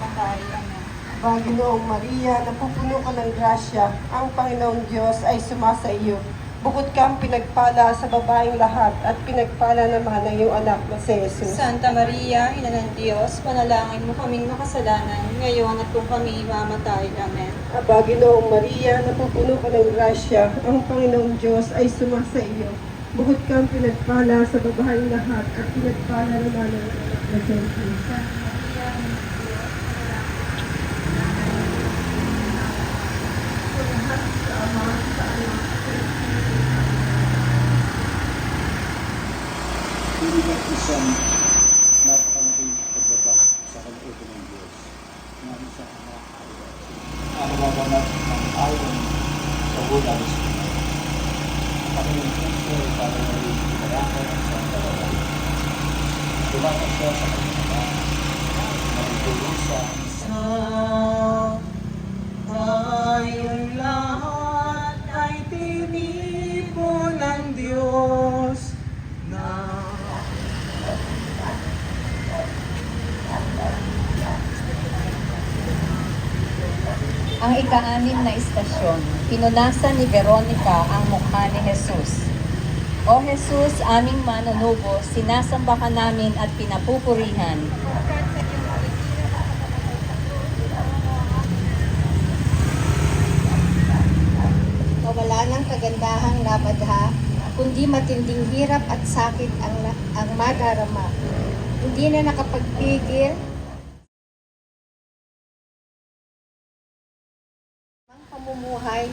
mamatay. Amen. Baginoong Maria, napupuno ka ng grasya, ang Panginoong Diyos ay sumasa iyo. Bukod kang pinagpala sa babaeng lahat at pinagpala naman ang iyong anak na si Jesus. Santa Maria, Ina ng Diyos, panalangin mo kaming makasalanan, ngayon at kung kami mamatay. Amen. Baginoong Maria, napupuno ka ng grasya, ang Panginoong Diyos ay sumasa iyo. Bukod kang pinagpala sa babaeng lahat at pinagpala naman ang iyong anak na si Jesus. Hindi na isang napakalaking pagbaba sa kalooban ng Diyos na sa anak ang magaganap ng ayon sa bulan ng Espiritu. Panginoon Kristo ay para maging pinarakan sa kalooban. Tumakas siya sa kanyang anak na nagtulusan sa tayong lahat ay tinipon ng Diyos na Ang ika-anim na istasyon, pinunasan ni Veronica ang mukha ni Jesus. O Jesus, aming manunubos, sinasamba ka namin at pinapupurihan. Wala ng kagandahang nabadha, kundi matinding hirap at sakit ang madarama. Hindi na nakapagpigil ang pamumuhay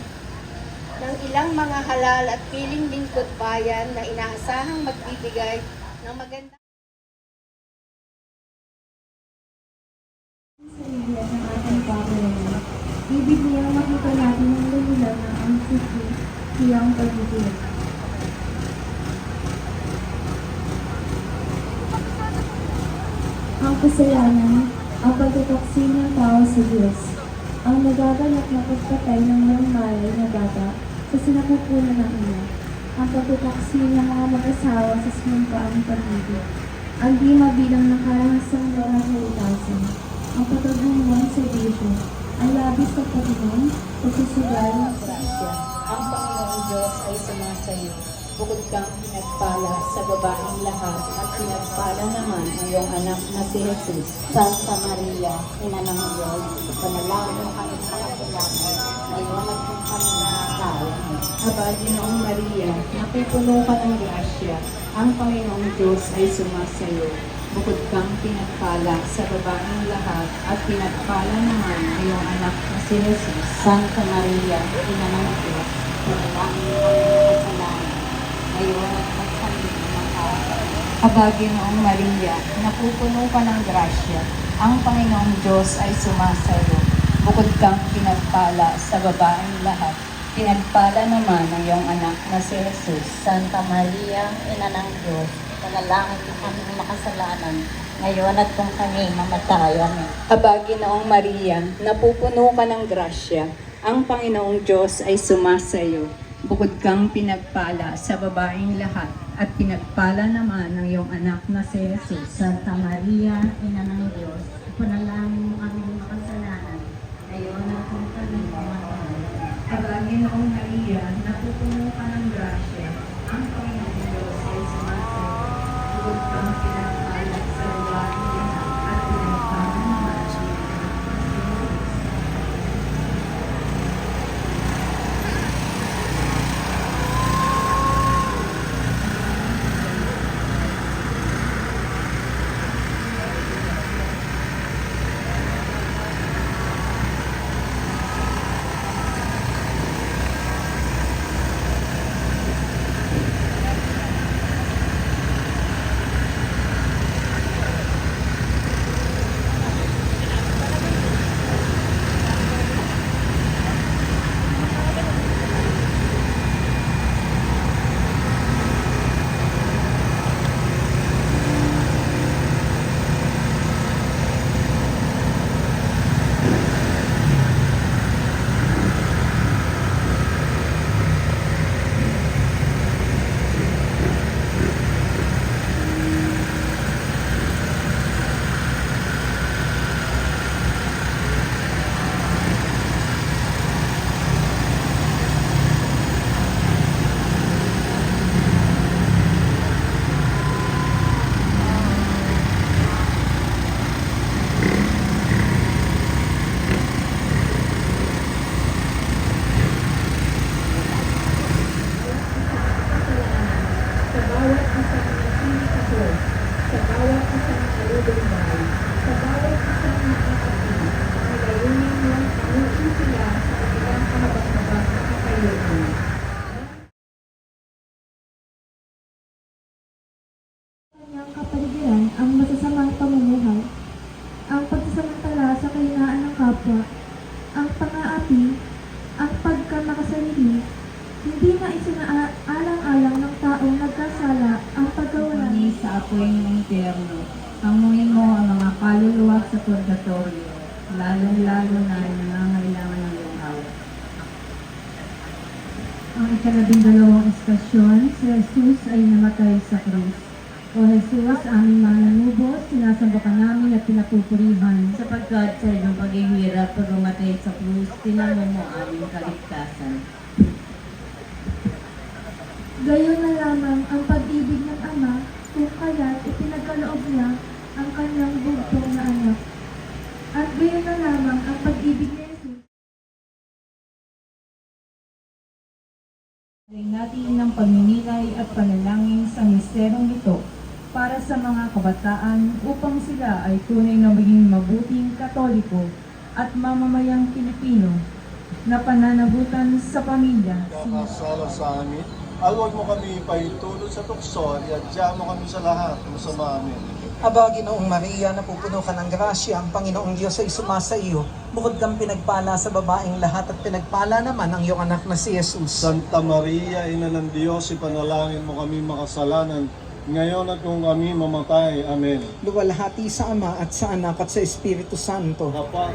ng ilang mga halal at piling lingkod bayan na inaasahang magbibigay ng maganda sa Biblia ng ating Panginoon. Ibig niyang makita natin ang lumilang ng ang siyang pagiging. Ang kasalanan, ang pagtataksin ng tao sa Diyos, ang nagaganap na pagpatay ng iyong malay na bata sa sinapupunan ng ina, ang pagtataksin ng mga mag-asawa sa sinumpaang pag-ibig, ang di mabilang ng karahasang narahulitasan, ang pagkagumuhan sa bisyo, ang labis na pag-inom, pagsusugal, Grasya, ang Panginoong Diyos ay sumasayo. Bukod kang pinagpala sa babaeng lahat at pinagpala naman ang iyong anak na si Jesus. Santa Maria, Ina ng Diyos, panalangin mo kami sa kasalanan, ngayon at kung kami nakakaya. Baginoong Maria, napupuno ka ng grasya, ang Panginoong Diyos ay sumasayo. Bukod kang pinagpala sa babaeng lahat at pinagpala naman ang iyong anak na si Jesus. Santa Maria, Ina ng Diyos, panalangin mo kami sa kasalanan, ngayon at kung kami nakakaya. Baginoong Maria, napupuno ka ng grasya, ang Panginoong Diyos ay sumasayo. Bukod kang pinagpala sa babaeng lahat, pinagpala naman ang iyong anak na si Jesus. Santa Maria, Ina ng Diyos, panalangin mo kami makasalanan, ngayon at kung kami mamatay. Amen. Baginoong Maria, napupuno ka ng grasya, ang Panginoong Diyos ay sumasayo. Bukod kang pinagpala sa babaeng lahat, at pinagpala naman ng iyong anak na si Jesus. Santa Maria, Ina ng Diyos, panalangin mo kami makasalanan, ngayon at kung kami mamatay. Baginoong Maria, napupuno ka ng grasya, ang Panginoong Diyos ay sumasayo. Bukod kang pinagpala sa babaeng lahat, at pinagpala naman ang iyong anak na si Jesus. Sa bawat isang nakinig ako, sa bawat isang nalulunday, sa bawat isang nakakapili, ang layunin mo panuin sila sa kanilang kahabang-habang na kakayunan. Kanyang kapaligiran ang masasamang pamumuhay, ang pagsasamantala sa kahinaan ng kapwa, ang pang-aapi, ang pagkamakasarili, hindi na isinaalang-alang ng taong nagkasala ang pagkawala Ni sa apoy ng impyerno, pamuhin mo ang mga kaluluwa sa purgatorio, lalong-lalo na ang nangangailangan ng iyong awa. Ang ikalabindalawang estasyon, si Jesus ay namatay sa krus. O Jesus, aming mga nanubos, sinasamba ka namin at pinapupurihan, sapagkat sa iyong paghihirap pag umatay sa krus, tinamo mo aming kaligtasan. Gayon na lamang ang pag-ibig ng Ama kung kaya't ipinagkaloob niya ang kanyang bugtong na anak. At gayon na lamang ang pag-ibig ni Jesus. Ring natin ng pagninilay at panalangin sa misterong ito para sa mga kabataan upang sila ay tunay na maging mabuting Katoliko at mamamayang Pilipino na pananagutan sa pamilya. Kakasala sa amin, huwag mo kami ipahintulot sa tukso, iadya mo kami sa lahat ng sama amin. Aba, Ginoong Maria, napupuno ka ng grasya, ang Panginoong Diyos ay sumasa iyo. Bukod kang pinagpala sa babaeng lahat at pinagpala naman ang iyong anak na si Jesus. Santa Maria, Ina ng Diyos, ipanalangin mo kami makasalanan, ngayon at kung kami mamatay. Amen. Luwalhati sa Ama at sa Anak at sa Espiritu Santo. Kapag